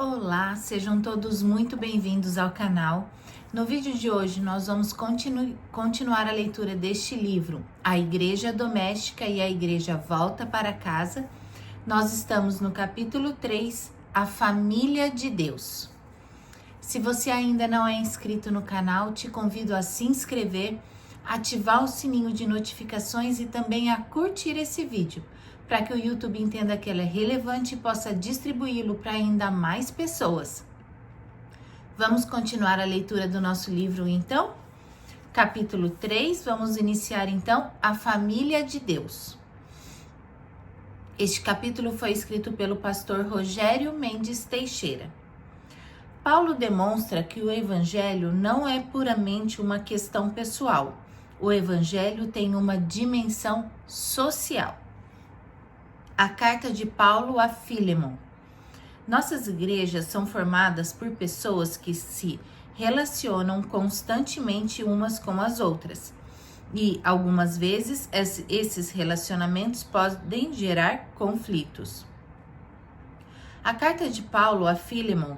Olá, sejam todos muito bem-vindos ao canal. No vídeo de hoje nós vamos continuar a leitura deste livro, A Igreja Doméstica e a Igreja Volta para Casa. Nós estamos no capítulo 3, A Família de Deus. Se você ainda não é inscrito no canal, te convido a se inscrever, ativar o sininho de notificações e também a curtir esse vídeo, para que o YouTube entenda que ele é relevante e possa distribuí-lo para ainda mais pessoas. Vamos continuar a leitura do nosso livro, então? Capítulo 3, vamos iniciar então a Família de Deus. Este capítulo foi escrito pelo pastor Rogério Mendes Teixeira. Paulo demonstra que o Evangelho não é puramente uma questão pessoal. O Evangelho tem uma dimensão social. A carta de Paulo a Filemon. Nossas igrejas são formadas por pessoas que se relacionam constantemente umas com as outras. E, algumas vezes, esses relacionamentos podem gerar conflitos. A carta de Paulo a Filemon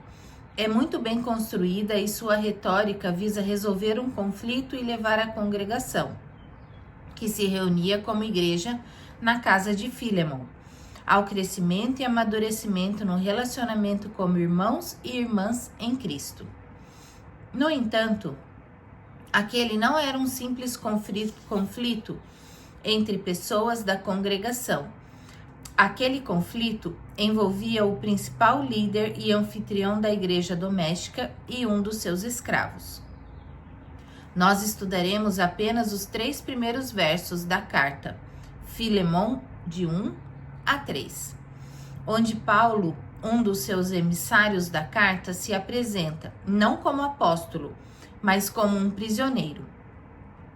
é muito bem construída e sua retórica visa resolver um conflito e levar a congregação, que se reunia como igreja na casa de Filemon, ao crescimento e amadurecimento no relacionamento como irmãos e irmãs em Cristo. No entanto, aquele não era um simples conflito entre pessoas da congregação. Aquele conflito envolvia o principal líder e anfitrião da igreja doméstica e um dos seus escravos. Nós estudaremos apenas os 3 primeiros versos da carta, Filemon, de 1 a 3, onde Paulo, um dos seus emissários da carta, se apresenta não como apóstolo, mas como um prisioneiro.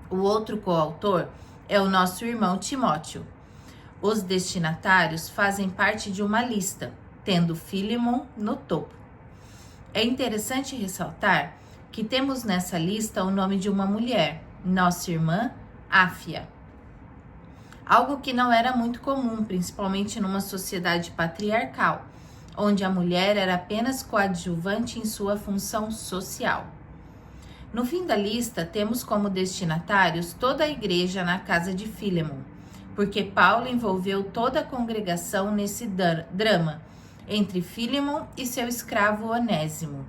O outro coautor é o nosso irmão Timóteo. Os destinatários fazem parte de uma lista, tendo Filemon no topo. É interessante ressaltar que temos nessa lista o nome de uma mulher, nossa irmã Áfia. Algo que não era muito comum, principalmente numa sociedade patriarcal, onde a mulher era apenas coadjuvante em sua função social. No fim da lista, temos como destinatários toda a igreja na casa de Filemon, porque Paulo envolveu toda a congregação nesse drama entre Filemon e seu escravo Onésimo.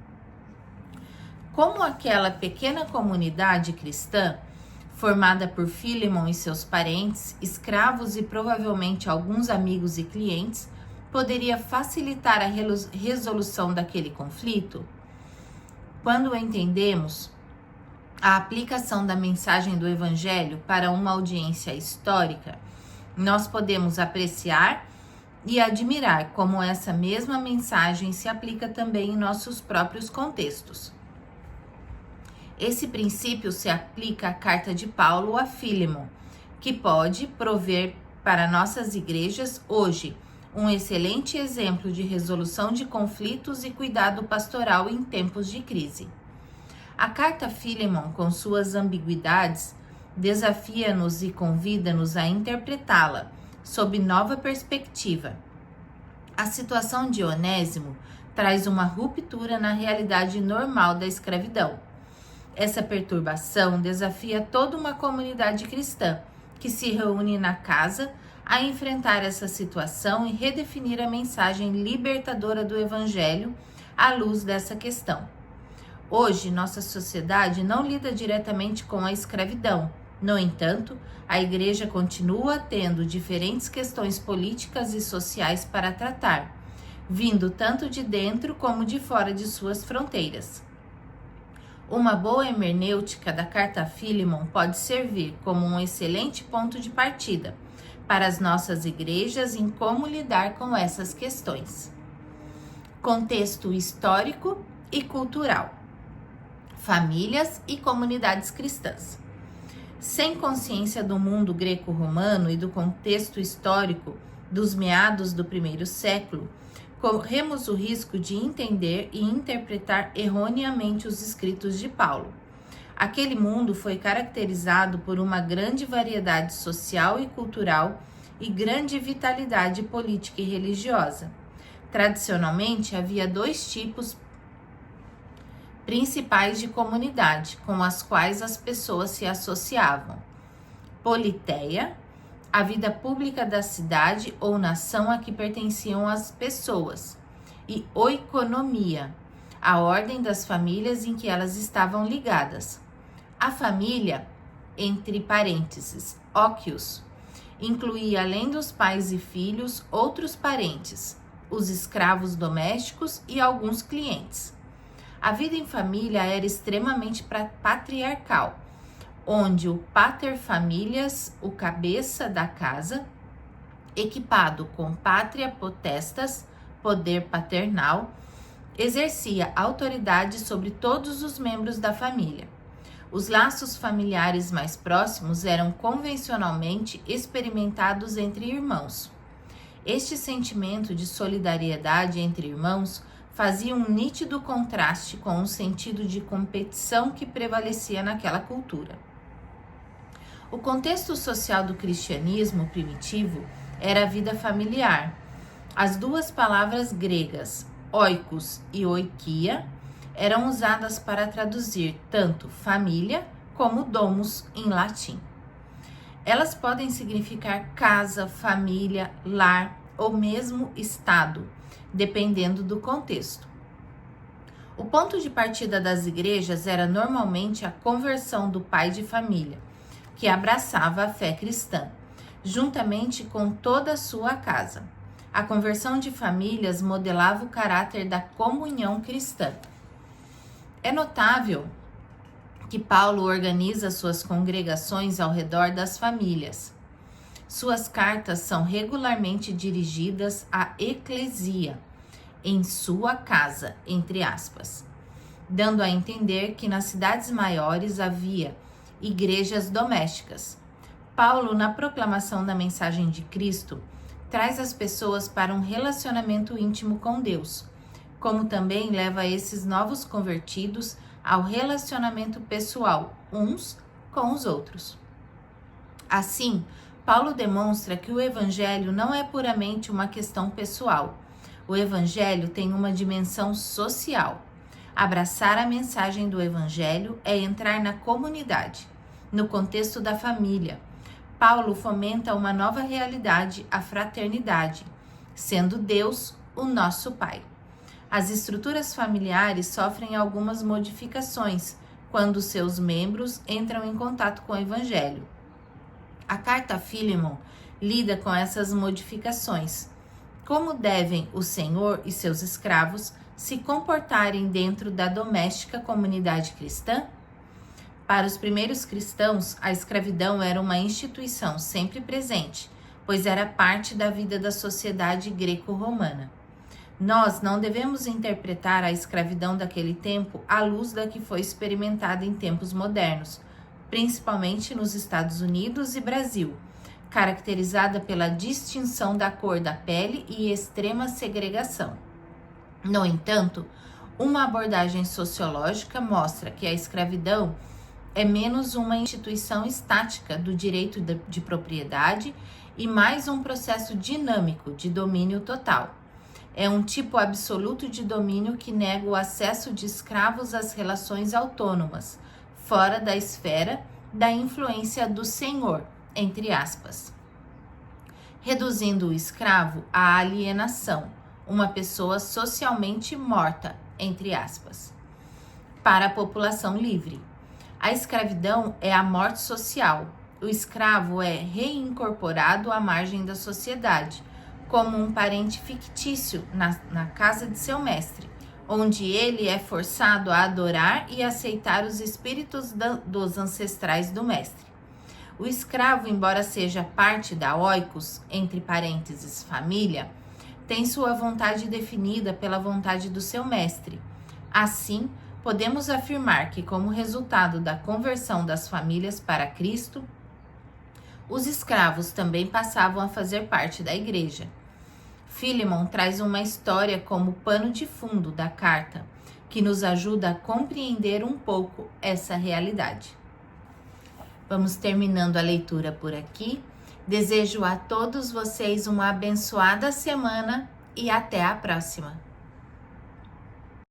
Como aquela pequena comunidade cristã, formada por Filemon e seus parentes, escravos e provavelmente alguns amigos e clientes, poderia facilitar a resolução daquele conflito? Quando entendemos a aplicação da mensagem do Evangelho para uma audiência histórica, nós podemos apreciar e admirar como essa mesma mensagem se aplica também em nossos próprios contextos. Esse princípio se aplica à carta de Paulo a Filemon, que pode prover para nossas igrejas hoje um excelente exemplo de resolução de conflitos e cuidado pastoral em tempos de crise. A carta a Filemon, com suas ambiguidades, desafia-nos e convida-nos a interpretá-la sob nova perspectiva. A situação de Onésimo traz uma ruptura na realidade normal da escravidão. Essa perturbação desafia toda uma comunidade cristã que se reúne na casa a enfrentar essa situação e redefinir a mensagem libertadora do Evangelho à luz dessa questão. Hoje, nossa sociedade não lida diretamente com a escravidão. No entanto, a igreja continua tendo diferentes questões políticas e sociais para tratar, vindo tanto de dentro como de fora de suas fronteiras. Uma boa hermenêutica da carta a Filemon pode servir como um excelente ponto de partida para as nossas igrejas em como lidar com essas questões. Contexto histórico e cultural. Famílias e comunidades cristãs. Sem consciência do mundo greco-romano e do contexto histórico dos meados do primeiro século, corremos o risco de entender e interpretar erroneamente os escritos de Paulo. Aquele mundo foi caracterizado por uma grande variedade social e cultural e grande vitalidade política e religiosa. Tradicionalmente, havia dois tipos principais de comunidade com as quais as pessoas se associavam: politeia, a vida pública da cidade ou nação a que pertenciam as pessoas, e oikonomia, a ordem das famílias em que elas estavam ligadas. A família, entre parênteses, óquios, incluía, além dos pais e filhos, outros parentes, os escravos domésticos e alguns clientes. A vida em família era extremamente patriarcal, onde o pater familias, o cabeça da casa, equipado com patria potestas, poder paternal, exercia autoridade sobre todos os membros da família. Os laços familiares mais próximos eram convencionalmente experimentados entre irmãos. Este sentimento de solidariedade entre irmãos fazia um nítido contraste com o sentido de competição que prevalecia naquela cultura. O contexto social do cristianismo primitivo era a vida familiar. As duas palavras gregas, oikos e oikia, eram usadas para traduzir tanto família como domus em latim. Elas podem significar casa, família, lar ou mesmo estado, dependendo do contexto. O ponto de partida das igrejas era normalmente a conversão do pai de família, que abraçava a fé cristã, juntamente com toda a sua casa. A conversão de famílias modelava o caráter da comunhão cristã. É notável que Paulo organiza suas congregações ao redor das famílias. Suas cartas são regularmente dirigidas à eclesia, em sua casa, entre aspas, dando a entender que nas cidades maiores havia igrejas domésticas. Paulo, na proclamação da mensagem de Cristo, traz as pessoas para um relacionamento íntimo com Deus, como também leva esses novos convertidos ao relacionamento pessoal uns com os outros. Assim, Paulo demonstra que o evangelho não é puramente uma questão pessoal. O evangelho tem uma dimensão social. Abraçar a mensagem do evangelho é entrar na comunidade, no contexto da família. Paulo fomenta uma nova realidade, a fraternidade, sendo Deus o nosso Pai. As estruturas familiares sofrem algumas modificações quando seus membros entram em contato com o evangelho. A carta a Filemon lida com essas modificações. Como devem o Senhor e seus escravos se comportarem dentro da doméstica comunidade cristã? Para os primeiros cristãos, a escravidão era uma instituição sempre presente, pois era parte da vida da sociedade greco-romana. Nós não devemos interpretar a escravidão daquele tempo à luz da que foi experimentada em tempos modernos, principalmente nos Estados Unidos e Brasil, caracterizada pela distinção da cor da pele e extrema segregação. No entanto, uma abordagem sociológica mostra que a escravidão é menos uma instituição estática do direito de propriedade e mais um processo dinâmico de domínio total. É um tipo absoluto de domínio que nega o acesso de escravos às relações autônomas, fora da esfera da influência do senhor, entre aspas, reduzindo o escravo à alienação, uma pessoa socialmente morta, entre aspas, para a população livre. A escravidão é a morte social. O escravo é reincorporado à margem da sociedade, como um parente fictício na casa de seu mestre, onde ele é forçado a adorar e aceitar os espíritos dos ancestrais do mestre. O escravo, embora seja parte da oikos, entre parênteses, família, tem sua vontade definida pela vontade do seu mestre. Assim, podemos afirmar que, como resultado da conversão das famílias para Cristo, os escravos também passavam a fazer parte da igreja. Filemon traz uma história como pano de fundo da carta, que nos ajuda a compreender um pouco essa realidade. Vamos terminando a leitura por aqui. Desejo a todos vocês uma abençoada semana e até a próxima!